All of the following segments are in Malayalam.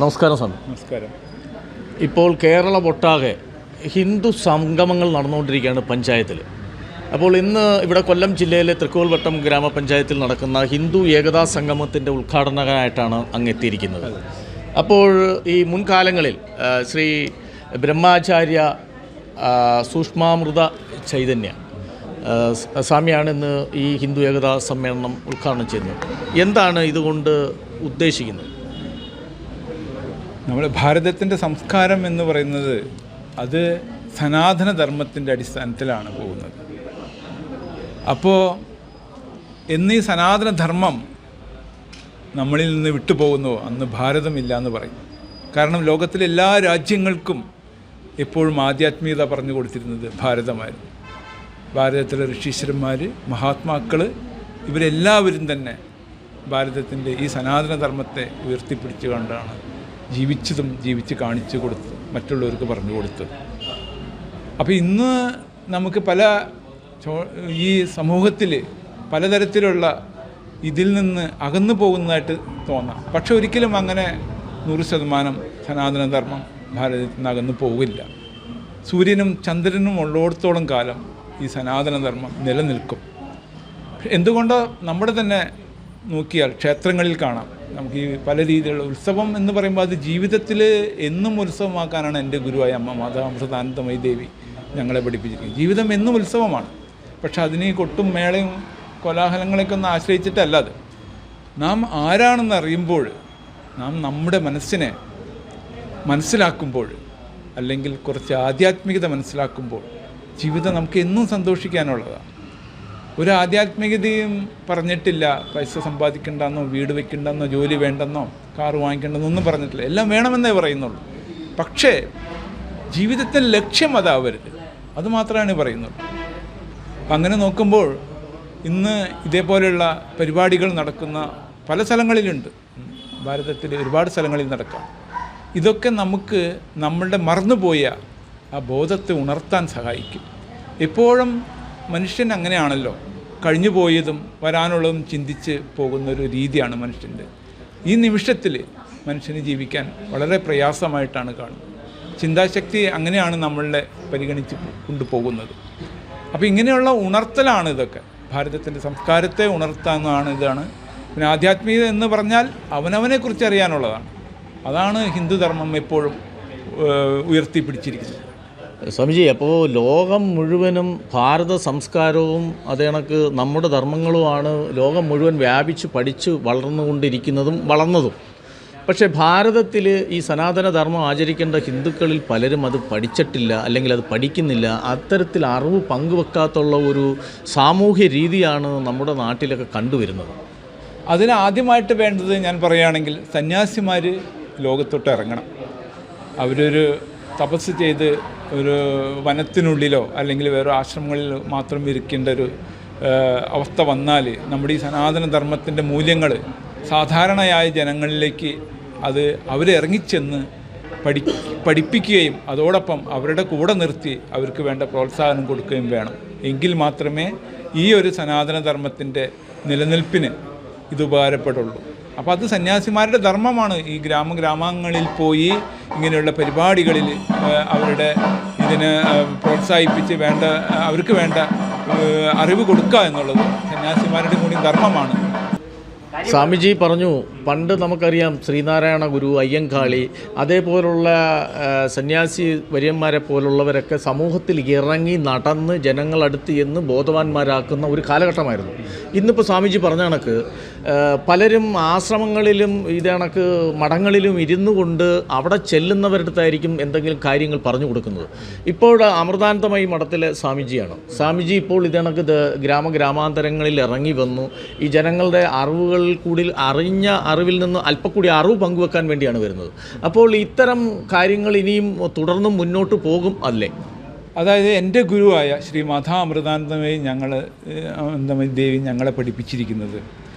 നമസ്കാരം സ്വാമി. നമസ്കാരം. ഇപ്പോൾ കേരളമൊട്ടാകെ ഹിന്ദു സംഗമങ്ങൾ നടന്നുകൊണ്ടിരിക്കുകയാണ് പഞ്ചായത്തിൽ. അപ്പോൾ ഇന്ന് ഇവിടെ കൊല്ലം ജില്ലയിലെ തൃക്കോൽവട്ടം ഗ്രാമപഞ്ചായത്തിൽ നടക്കുന്ന ഹിന്ദു ഏകതാ സംഗമത്തിൻ്റെ ഉദ്ഘാടകനായിട്ടാണ് അങ്ങ് എത്തിയിരിക്കുന്നത്. അപ്പോൾ ഈ മുൻകാലങ്ങളിൽ ശ്രീ ബ്രഹ്മാചാര്യ സൂക്ഷ്മാമൃത ചൈതന്യ സ്വാമിയാണ് ഇന്ന് ഈ ഹിന്ദു ഏകതാ സമ്മേളനം ഉദ്ഘാടനം ചെയ്യുന്നത്. എന്താണ് ഇതുകൊണ്ട് ഉദ്ദേശിക്കുന്നത്? നമ്മുടെ ഭാരതത്തിൻ്റെ സംസ്കാരം എന്ന് പറയുന്നത് അത് സനാതനധർമ്മത്തിൻ്റെ അടിസ്ഥാനത്തിലാണ് പോകുന്നത്. അപ്പോൾ എന്നീ സനാതനധർമ്മം നമ്മളിൽ നിന്ന് വിട്ടുപോകുന്നുവോ അന്ന് ഭാരതമില്ല എന്ന് പറയും. കാരണം ലോകത്തിലെ എല്ലാ രാജ്യങ്ങൾക്കും എപ്പോഴും ആധ്യാത്മികത പറഞ്ഞു കൊടുത്തിരുന്നത് ഭാരതമായിരുന്നു. ഭാരതത്തിലെ ഋഷീശ്വരന്മാർ, മഹാത്മാക്കൾ, ഇവരെല്ലാവരും തന്നെ ഭാരതത്തിൻ്റെ ഈ സനാതനധർമ്മത്തെ ഉയർത്തിപ്പിടിച്ചു കൊണ്ടാണ് ജീവിച്ചതും ജീവിച്ച് കാണിച്ചു കൊടുത്ത് മറ്റുള്ളവർക്ക് പറഞ്ഞു കൊടുത്തത്. അപ്പോൾ ഇന്ന് നമുക്ക് ഈ സമൂഹത്തിൽ പലതരത്തിലുള്ള ഇതിൽ നിന്ന് അകന്നു പോകുന്നതായിട്ട് തോന്നാം. പക്ഷെ ഒരിക്കലും അങ്ങനെ 100% സനാതനധർമ്മം ഭാരതത്തിൽ നിന്ന് അകന്നു പോകില്ല. സൂര്യനും ചന്ദ്രനും ഉള്ളിടത്തോളം കാലം ഈ സനാതനധർമ്മം നിലനിൽക്കും. എന്തുകൊണ്ടോ നമ്മുടെ തന്നെ നോക്കിയാൽ ക്ഷേത്രങ്ങളിൽ കാണാം നമുക്ക് ഈ പല രീതിയിലുള്ള ഉത്സവം എന്ന് പറയുമ്പോൾ അത് ജീവിതത്തിൽ എന്നും ഉത്സവമാക്കാനാണ് എൻ്റെ ഗുരുവായ അമ്മ മാതാമൃതാനന്ദമയി ദേവി ഞങ്ങളെ പഠിപ്പിച്ചിരിക്കുന്നത്. ജീവിതം എന്നും ഉത്സവമാണ്. പക്ഷെ അതിന് കൊട്ടും മേളയും കോലാഹലങ്ങളൊക്കെ ഒന്ന് ആശ്രയിച്ചിട്ടല്ല. അത് നാം ആരാണെന്ന് അറിയുമ്പോൾ, നാം നമ്മുടെ മനസ്സിനെ മനസ്സിലാക്കുമ്പോൾ, അല്ലെങ്കിൽ കുറച്ച് ആധ്യാത്മികത മനസ്സിലാക്കുമ്പോൾ ജീവിതം നമുക്ക് എന്നും സന്തോഷിക്കാനുള്ളതാണ്. ഒരു ആധ്യാത്മികതയും പറഞ്ഞിട്ടില്ല പൈസ സമ്പാദിക്കേണ്ടെന്നോ, വീട് വെക്കേണ്ടെന്നോ, ജോലി വേണ്ടെന്നോ, കാറ് വാങ്ങിക്കേണ്ടെന്നോ ഒന്നും പറഞ്ഞിട്ടില്ല. എല്ലാം വേണമെന്നേ പറയുന്നുള്ളൂ. പക്ഷേ ജീവിതത്തിൻ്റെ ലക്ഷ്യം അതാവരുത്, അതുമാത്രമാണ് പറയുന്നുള്ളൂ. അപ്പം അങ്ങനെ നോക്കുമ്പോൾ ഇന്ന് ഇതേപോലെയുള്ള പരിപാടികൾ നടക്കുന്ന പല സ്ഥലങ്ങളിലുണ്ട്. ഭാരതത്തിൽ ഒരുപാട് സ്ഥലങ്ങളിൽ നടക്കാം. ഇതൊക്കെ നമുക്ക് നമ്മളുടെ മറന്നുപോയ ആ ബോധത്തെ ഉണർത്താൻ സഹായിക്കും. എപ്പോഴും മനുഷ്യൻ അങ്ങനെയാണല്ലോ, കഴിഞ്ഞു പോയതും വരാനുള്ളതും ചിന്തിച്ച് പോകുന്നൊരു രീതിയാണ് മനുഷ്യൻ്റെ. ഈ നിമിഷത്തിൽ മനുഷ്യന് ജീവിക്കാൻ വളരെ പ്രയാസമായിട്ടാണ് കാണുന്നത്. ചിന്താശക്തി അങ്ങനെയാണ് നമ്മളെ പരിഗണിച്ച് കൊണ്ടുപോകുന്നത്. അപ്പോൾ ഇങ്ങനെയുള്ള ഉണർത്തലാണ് ഇതൊക്കെ. ഭാരതത്തിൻ്റെ സംസ്കാരത്തെ ഉണർത്താനാണ് ഇതാണ്. പിന്നെ ആധ്യാത്മികത എന്ന് പറഞ്ഞാൽ അവനവനെക്കുറിച്ച് അറിയാനുള്ളതാണ്. അതാണ് ഹിന്ദുധർമ്മം എപ്പോഴും ഉയർത്തിപ്പിടിച്ചിരിക്കുന്നത്. സ്വാമിജി, അപ്പോൾ ലോകം മുഴുവനും ഭാരത സംസ്കാരവും അതേ കണക്ക് നമ്മുടെ ധർമ്മങ്ങളുമാണ് ലോകം മുഴുവൻ വ്യാപിച്ച് പഠിച്ച് വളർന്നുകൊണ്ടിരിക്കുന്നതും വളർന്നതും. പക്ഷേ ഭാരതത്തിൽ ഈ സനാതനധർമ്മം ആചരിക്കേണ്ട ഹിന്ദുക്കളിൽ പലരും അത് പഠിച്ചിട്ടില്ല, അല്ലെങ്കിൽ അത് പഠിക്കുന്നില്ല. അത്തരത്തിൽ അറിവ് പങ്കുവെക്കാത്തുള്ള ഒരു സാമൂഹ്യ രീതിയാണ് നമ്മുടെ നാട്ടിലൊക്കെ കണ്ടുവരുന്നത്. അതിന് ആദ്യമായിട്ട് വേണ്ടത് ഞാൻ പറയുകയാണെങ്കിൽ സന്യാസിമാർ ലോകത്തോട്ട് ഇറങ്ങണം. അവരൊരു തപസ് ചെയ്ത് ഒരു വനത്തിനുള്ളിലോ അല്ലെങ്കിൽ വേറെ ആശ്രമങ്ങളിൽ മാത്രം ഇരിക്കേണ്ട ഒരു അവസ്ഥ വന്നാൽ നമ്മുടെ ഈ സനാതനധർമ്മത്തിൻ്റെ മൂല്യങ്ങൾ സാധാരണയായ ജനങ്ങളിലേക്ക് അത് അവരിറങ്ങിച്ചെന്ന് പഠിപ്പിക്കുകയും അതോടൊപ്പം അവരുടെ കൂടെ നിർത്തി അവർക്ക് വേണ്ട പ്രോത്സാഹനം കൊടുക്കുകയും വേണം. എങ്കിൽ മാത്രമേ ഈ ഒരു സനാതനധർമ്മത്തിൻ്റെ നിലനിൽപ്പിന് ഇത് ഉപകാരപ്പെടുള്ളൂ. അപ്പോൾ അത് സന്യാസിമാരുടെ ധർമ്മമാണ്. ഈ ഗ്രാമങ്ങളിൽ പോയി ഇങ്ങനെയുള്ള പരിപാടികളിൽ അവരുടെ ഇതിനെ പ്രോത്സാഹിപ്പിച്ച് അവർക്ക് വേണ്ട അറിവ് കൊടുക്കുക എന്നുള്ളത് സന്യാസിമാരുടെ കൂടി ധർമ്മമാണ്. സ്വാമിജി പറഞ്ഞു, പണ്ട് നമുക്കറിയാം ശ്രീനാരായണ ഗുരു, അയ്യങ്കാളി, അതേപോലുള്ള സന്യാസി വര്യന്മാരെ പോലുള്ളവരൊക്കെ സമൂഹത്തിൽ ഇറങ്ങി നടന്ന് ജനങ്ങളടുത്ത് എന്ന് ബോധവാന്മാരാക്കുന്ന ഒരു കാലഘട്ടമായിരുന്നു. ഇന്നിപ്പോൾ സ്വാമിജി പറഞ്ഞ കണക്ക് പലരും ആശ്രമങ്ങളിലും ഇതേ കണക്ക് മഠങ്ങളിലും ഇരുന്നു കൊണ്ട് അവിടെ ചെല്ലുന്നവരടുത്തായിരിക്കും എന്തെങ്കിലും കാര്യങ്ങൾ പറഞ്ഞു കൊടുക്കുന്നത്. ഇപ്പോൾ അമൃതാനന്ദമയി മഠത്തിലെ സ്വാമിജിയാണ്. സ്വാമിജി ഇപ്പോൾ ഇതേ കണക്ക് ഗ്രാമാന്തരങ്ങളിൽ ഇറങ്ങി വന്നു ഈ ജനങ്ങളുടെ അറിവുകൾ കൂടി അറിഞ്ഞ അറിവിൽ നിന്ന് അല്പക്കൂടി അറിവ് പങ്കുവെക്കാൻ വേണ്ടിയാണ് വരുന്നത്. അപ്പോൾ ഇത്തരം കാര്യങ്ങൾ ഇനിയും തുടർന്നും മുന്നോട്ട് പോകും അല്ലേ? അതായത് എൻ്റെ ഗുരുവായ ശ്രീ അമൃതാനന്ദമയി ദേവി ഞങ്ങളെ പഠിപ്പിച്ചിരിക്കുന്നത്,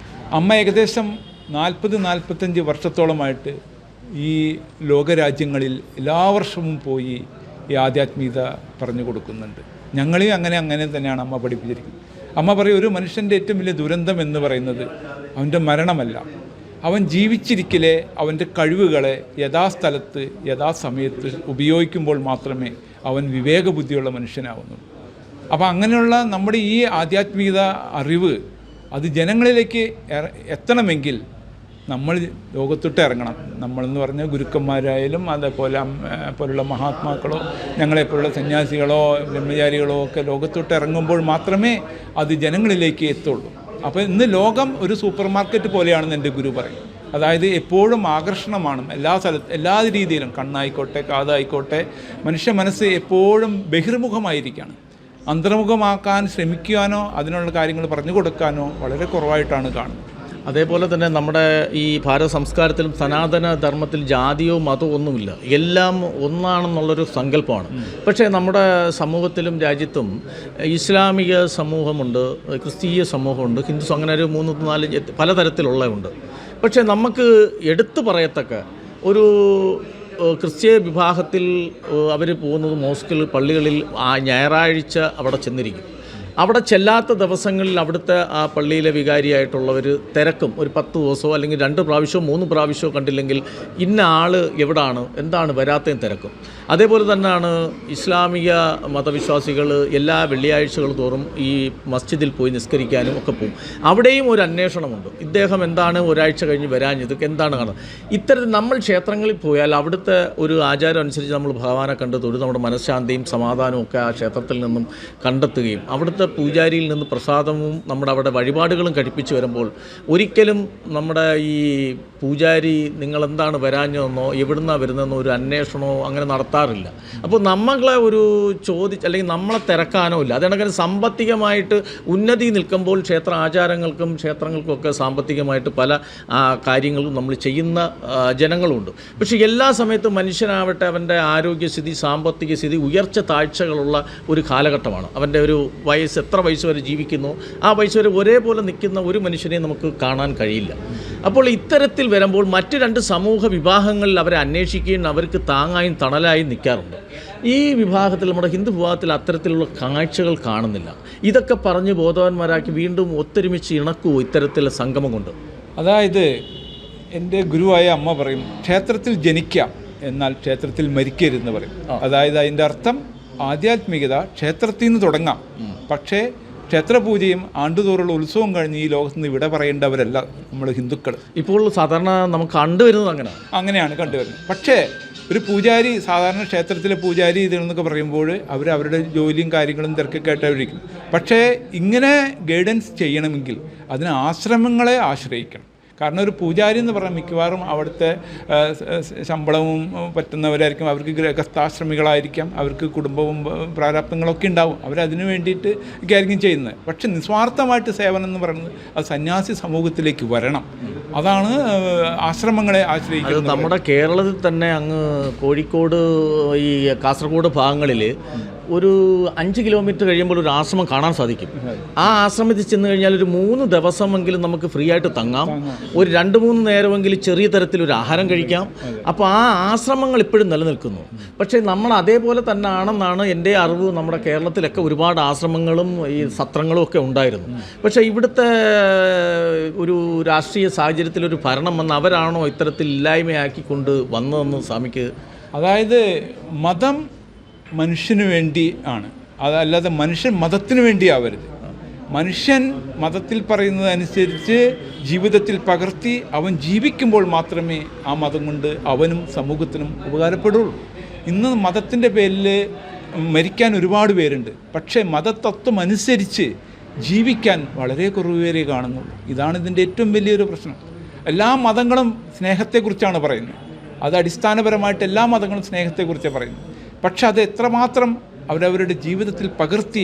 അമ്മ ഏകദേശം 40-45 വർഷത്തോളമായിട്ട് ഈ ലോകരാജ്യങ്ങളിൽ എല്ലാ വർഷവും പോയി ഈ ആധ്യാത്മികത പറഞ്ഞു കൊടുക്കുന്നുണ്ട്. ഞങ്ങളെയും അങ്ങനെ തന്നെയാണ് അമ്മ പഠിപ്പിച്ചിരിക്കുന്നത്. അമ്മ പറയും, ഒരു മനുഷ്യൻ്റെ ഏറ്റവും വലിയ ദുരന്തം എന്ന് പറയുന്നത് അവൻ്റെ മരണമല്ല, അവൻ ജീവിച്ചിരിക്കലെ അവൻ്റെ കഴിവുകളെ യഥാസ്ഥലത്ത് യഥാസമയത്ത് ഉപയോഗിക്കുമ്പോൾ മാത്രമേ അവൻ വിവേകബുദ്ധിയുള്ള മനുഷ്യനാവുന്നുള്ളൂ. അപ്പോൾ അങ്ങനെയുള്ള നമ്മുടെ ഈ ആധ്യാത്മികത അറിവ് അത് ജനങ്ങളിലേക്ക് എത്തണമെങ്കിൽ നമ്മൾ ലോകത്തോട്ട് ഇറങ്ങണം. നമ്മളെന്ന് പറഞ്ഞാൽ ഗുരുക്കന്മാരായാലും അതേപോലെ പോലുള്ള മഹാത്മാക്കളോ ഞങ്ങളെപ്പോലുള്ള സന്യാസികളോ ബ്രഹ്മചാരികളോ ഒക്കെ ലോകത്തോട്ട് ഇറങ്ങുമ്പോൾ മാത്രമേ അത് ജനങ്ങളിലേക്ക് എത്തുള്ളൂ. അപ്പോൾ ഇന്ന് ലോകം ഒരു സൂപ്പർ മാർക്കറ്റ് പോലെയാണെന്ന് എൻ്റെ ഗുരു പറയും. അതായത് എപ്പോഴും ആകർഷണമാണ് എല്ലാ രീതിയിലും, കണ്ണായിക്കോട്ടെ കാതായിക്കോട്ടെ, മനുഷ്യ മനസ്സ് എപ്പോഴും ബഹിർമുഖമായിരിക്കുകയാണ്. അന്തർമുഖമാക്കാൻ ശ്രമിക്കാനോ അതിനുള്ള കാര്യങ്ങൾ പറഞ്ഞു കൊടുക്കാനോ വളരെ കുറവായിട്ടാണ് കാണുന്നത്. അതേപോലെ തന്നെ നമ്മുടെ ഈ ഭാരത സംസ്കാരത്തിലും സനാതന ധർമ്മത്തിൽ ജാതിയോ മതമോ ഒന്നുമില്ല, എല്ലാം ഒന്നാണെന്നുള്ളൊരു സങ്കല്പമാണ്. പക്ഷേ നമ്മുടെ സമൂഹത്തിലും രാജ്യത്തും ഇസ്ലാമിക സമൂഹമുണ്ട്, ക്രിസ്തീയ സമൂഹമുണ്ട്, ഹിന്ദു, അങ്ങനെ ഒരു 3-4 പലതരത്തിലുള്ളതുണ്ട്. പക്ഷേ നമുക്ക് എടുത്തു പറയത്തക്ക ഒരു ക്രിസ്തീയ വിഭാഗത്തിൽ അവർ പോകുന്നത് മോസ്കിൽ, പള്ളികളിൽ ഞായറാഴ്ച അവിടെ ചെന്നിരിക്കും. അവിടെ ചെല്ലാത്ത ദിവസങ്ങളിൽ അവിടുത്തെ ആ പള്ളിയിലെ വികാരിയായിട്ടുള്ളവർ തിരക്കും. ഒരു 10 ദിവസമോ അല്ലെങ്കിൽ 2 പ്രാവശ്യമോ 3 പ്രാവശ്യമോ കണ്ടില്ലെങ്കിൽ ഇന്ന ആൾ എവിടാണ്, എന്താണ് വരാത്തതും തിരക്കും. അതേപോലെ തന്നെയാണ് ഇസ്ലാമിക മതവിശ്വാസികൾ എല്ലാ വെള്ളിയാഴ്ചകൾ തോറും ഈ മസ്ജിദിൽ പോയി നിസ്കരിക്കാനും ഒക്കെ പോകും. അവിടെയും ഒരു അന്വേഷണമുണ്ട്, ഇദ്ദേഹം എന്താണ് ഒരാഴ്ച കഴിഞ്ഞ് വരാഞ്ഞത്, എന്താണ് കാണുന്നത്. ഇത്തരത്തിൽ നമ്മൾ ക്ഷേത്രങ്ങളിൽ പോയാൽ അവിടുത്തെ ഒരു ആചാരം അനുസരിച്ച് നമ്മൾ ഭഗവാനെ കണ്ട് തൊഴുത് നമ്മുടെ മനഃശാന്തിയും സമാധാനവും ഒക്കെ ആ ക്ഷേത്രത്തിൽ നിന്നും കണ്ടെത്തുകയും അവിടുത്തെ പൂജാരിയിൽ നിന്ന് പ്രസാദവും നമ്മുടെ അവിടെ വഴിപാടുകളും കഴിപ്പിച്ച് വരുമ്പോൾ ഒരിക്കലും നമ്മുടെ ഈ പൂജാരി നിങ്ങളെന്താണ് വരാഞ്ഞതെന്നോ എവിടുന്നാണ് വരുന്നതെന്നോ ഒരു അന്വേഷണമോ അങ്ങനെ നടത്താറില്ല. അപ്പോൾ നമ്മളെ ഒരു അല്ലെങ്കിൽ നമ്മളെ തിരക്കാനോ ഇല്ല. അതേണക്കിന് സാമ്പത്തികമായിട്ട് ഉന്നതി നിൽക്കുമ്പോൾ ക്ഷേത്ര ആചാരങ്ങൾക്കും ക്ഷേത്രങ്ങൾക്കൊക്കെ സാമ്പത്തികമായിട്ട് പല കാര്യങ്ങളും നമ്മൾ ചെയ്യുന്ന ജനങ്ങളുണ്ട്. പക്ഷേ എല്ലാ സമയത്തും മനുഷ്യനാവട്ടെ അവൻ്റെ ആരോഗ്യസ്ഥിതി, സാമ്പത്തിക സ്ഥിതി, ഉയർച്ച താഴ്ചകളുള്ള ഒരു കാലഘട്ടമാണ്. അവൻ്റെ ഒരു എത്ര വയസ്സ് വരെ ജീവിക്കുന്നു ആ വയസ്സ് വരെ ഒരേപോലെ നിൽക്കുന്ന ഒരു മനുഷ്യനെ നമുക്ക് കാണാൻ കഴിയില്ല. അപ്പോൾ ഇത്തരത്തിൽ വരുമ്പോൾ മറ്റ് 2 സമൂഹ വിഭാഗങ്ങളിൽ അവരെ അന്വേഷിക്കുകയും അവർക്ക് താങ്ങായും തണലായും നിൽക്കാറുണ്ട്. ഈ വിഭാഗത്തിൽ, നമ്മുടെ ഹിന്ദു വിഭാഗത്തിൽ അത്തരത്തിലുള്ള കാഴ്ചകൾ കാണുന്നില്ല. ഇതൊക്കെ പറഞ്ഞ് ബോധവാന്മാരാക്കി വീണ്ടും ഒത്തൊരുമിച്ച് ഇണക്കുമോ ഇത്തരത്തിലുള്ള സംഗമം കൊണ്ട്? അതായത് എൻ്റെ ഗുരുവായ അമ്മ പറയും, ക്ഷേത്രത്തിൽ ജനിക്കാം എന്നാൽ ക്ഷേത്രത്തിൽ മരിക്കരുതെന്ന് പറയും. അതായത് അതിൻ്റെ അർത്ഥം ആധ്യാത്മികത ക്ഷേത്രത്തിൽ നിന്ന് തുടങ്ങാം, പക്ഷേ ക്ഷേത്രപൂജയും ആണ്ടുതോറുള്ള ഉത്സവം കഴിഞ്ഞ് ഈ ലോകത്ത് നിന്ന് ഇവിടെ പറയേണ്ടവരല്ല നമ്മൾ ഹിന്ദുക്കൾ. ഇപ്പോൾ സാധാരണ നമുക്ക് കണ്ടുവരുന്നത് അങ്ങനെയാണ് കണ്ടുവരുന്നത്. പക്ഷേ ഒരു പൂജാരി, സാധാരണ ക്ഷേത്രത്തിലെ പൂജാരി ഇതെന്നൊക്കെ പറയുമ്പോൾ അവരുടെ ജോലിയും കാര്യങ്ങളും തിരക്കൊക്കെ ആയിട്ടായിരിക്കും. പക്ഷേ ഇങ്ങനെ ഗൈഡൻസ് ചെയ്യണമെങ്കിൽ അതിന് ആശ്രമങ്ങളെ ആശ്രയിക്കണം. കാരണം ഒരു പൂജാരി എന്ന് പറഞ്ഞാൽ മിക്കവാറും അവിടുത്തെ ശമ്പളവും പറ്റുന്നവരായിരിക്കും, അവർക്ക് ഗൃഹസ്ഥാശ്രമികളായിരിക്കാം, അവർക്ക് കുടുംബവും പ്രാരാബ്ദങ്ങളൊക്കെ ഉണ്ടാവും, അവരതിനു വേണ്ടിയിട്ട് ഒക്കെ ആയിരിക്കും ചെയ്യുന്നത്. പക്ഷെ നിസ്വാർത്ഥമായിട്ട് സേവനം എന്ന് പറയുന്നത് അത് സന്യാസി സമൂഹത്തിലേക്ക് വരണം. അതാണ് ആശ്രമങ്ങളെ ആശ്രയിക്കുന്നത്. നമ്മുടെ കേരളത്തിൽ തന്നെ അങ്ങ് കോഴിക്കോട്, ഈ കാസർഗോഡ് ഭാഗങ്ങളിൽ ഒരു 5 കിലോമീറ്റർ കഴിയുമ്പോൾ ഒരു ആശ്രമം കാണാൻ സാധിക്കും. ആ ആശ്രമത്തിൽ ചെന്ന് കഴിഞ്ഞാൽ ഒരു 3 ദിവസമെങ്കിലും നമുക്ക് ഫ്രീ ആയിട്ട് തങ്ങാം, ഒരു 2-3 നേരമെങ്കിലും ചെറിയ തരത്തിലൊരു ആഹാരം കഴിക്കാം. അപ്പോൾ ആ ആശ്രമങ്ങൾ ഇപ്പോഴും നിലനിൽക്കുന്നു. പക്ഷേ നമ്മൾ അതേപോലെ തന്നെ ആണെന്നാണ് എൻ്റെ അറിവ്. നമ്മുടെ കേരളത്തിലൊക്കെ ഒരുപാട് ആശ്രമങ്ങളും ഈ സത്രങ്ങളും ഒക്കെ ഉണ്ടായിരുന്നു. പക്ഷേ ഇവിടുത്തെ ഒരു രാഷ്ട്രീയ സാഹചര്യത്തിലൊരു ഭരണം വന്ന് അവരാണോ ഇത്തരത്തിൽ ഇല്ലായ്മയാക്കിക്കൊണ്ട് വന്നതെന്ന് സ്വാമിക്ക്? അതായത് മതം മനുഷ്യന് വേണ്ടി ആണ്, അതല്ലാതെ മനുഷ്യൻ മതത്തിന് വേണ്ടിയാവരുത്. മനുഷ്യൻ മതത്തിൽ പറയുന്നതനുസരിച്ച് ജീവിതത്തിൽ പകർത്തി അവൻ ജീവിക്കുമ്പോൾ മാത്രമേ ആ മതം കൊണ്ട് അവനും സമൂഹത്തിനും ഉപകാരപ്പെടുള്ളൂ. ഇന്ന് മതത്തിൻ്റെ പേരിൽ മരിക്കാൻ ഒരുപാട് പേരുണ്ട്, പക്ഷേ മതതത്വം അനുസരിച്ച് ജീവിക്കാൻ വളരെ കുറവ് പേരെ കാണുന്നുള്ളൂ. ഇതാണ് ഇതിൻ്റെ ഏറ്റവും വലിയൊരു പ്രശ്നം. എല്ലാ മതങ്ങളും സ്നേഹത്തെക്കുറിച്ചാണ് പറയുന്നത്, അത് അടിസ്ഥാനപരമായിട്ട് എല്ലാ മതങ്ങളും സ്നേഹത്തെക്കുറിച്ചാണ് പറയുന്നത്. പക്ഷെ അത് എത്രമാത്രം അവരവരുടെ ജീവിതത്തിൽ പകർത്തി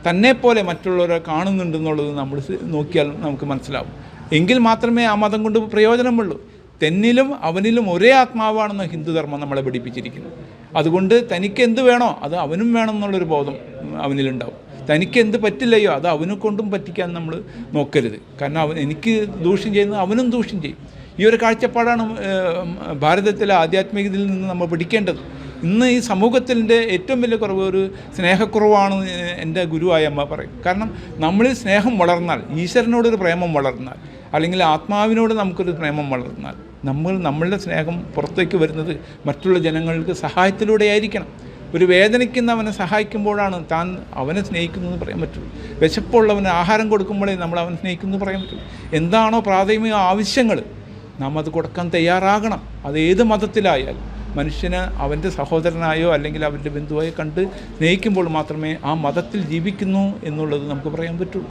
തന്നെപ്പോലെ മറ്റുള്ളവരെ കാണുന്നുണ്ടെന്നുള്ളത് നമ്മൾ നോക്കിയാൽ നമുക്ക് മനസ്സിലാവും. എങ്കിൽ മാത്രമേ ആ മതം കൊണ്ട് പ്രയോജനമുള്ളൂ. തെന്നിലും അവനിലും ഒരേ ആത്മാവാണെന്ന് ഹിന്ദുധർമ്മം നമ്മളെ പഠിപ്പിച്ചിരിക്കുന്നു. അതുകൊണ്ട് തനിക്ക് എന്ത് വേണോ അത് അവനും വേണം എന്നുള്ളൊരു ബോധം അവനിലുണ്ടാവും. തനിക്ക് എന്ത് പറ്റില്ലയോ അത് അവനെ കൊണ്ടും പറ്റിക്കാൻ നമ്മൾ നോക്കരുത്. കാരണം എനിക്ക് ദൂഷ്യം ചെയ്യുന്നത് അവനും ദൂഷ്യം ചെയ്യും. ഈ ഒരു കാഴ്ചപ്പാടാണ് ഭാരതത്തിലെ ആധ്യാത്മികതയിൽ നിന്ന് നമ്മൾ പഠിക്കേണ്ടത്. ഇന്ന് ഈ സമൂഹത്തിൻ്റെ ഏറ്റവും വലിയ കുറവ് ഒരു സ്നേഹക്കുറവാണെന്ന് എൻ്റെ ഗുരുവായ അമ്മ പറയും. കാരണം നമ്മളിൽ സ്നേഹം വളർന്നാൽ, ഈശ്വരനോടൊരു പ്രേമം വളർന്നാൽ, അല്ലെങ്കിൽ ആത്മാവിനോട് നമുക്കൊരു പ്രേമം വളർന്നാൽ നമ്മളുടെ സ്നേഹം പുറത്തേക്ക് വരുന്നത് മറ്റുള്ള ജനങ്ങൾക്ക് സഹായത്തിലൂടെ ആയിരിക്കണം. ഒരു വേദനിക്കുന്നവനെ സഹായിക്കുമ്പോഴാണ് താൻ അവനെ സ്നേഹിക്കുന്നതെന്ന് പറയാൻ പറ്റുള്ളൂ. വിശപ്പുള്ളവന് ആഹാരം കൊടുക്കുമ്പോഴേ നമ്മൾ അവനെ സ്നേഹിക്കുന്നതെന്ന് പറയാൻ പറ്റുള്ളൂ. എന്താണോ പ്രാഥമിക ആവശ്യങ്ങൾ നാം അത് കൊടുക്കാൻ തയ്യാറാകണം. അത് ഏത് മതത്തിലായാലും മനുഷ്യന് അവൻ്റെ സഹോദരനായോ അല്ലെങ്കിൽ അവൻ്റെ ബന്ധുവായോ കണ്ട് സ്നേഹിക്കുമ്പോൾ മാത്രമേ ആ മതത്തിൽ ജീവിക്കുന്നു എന്നുള്ളത് നമുക്ക് പറയാൻ പറ്റുള്ളൂ.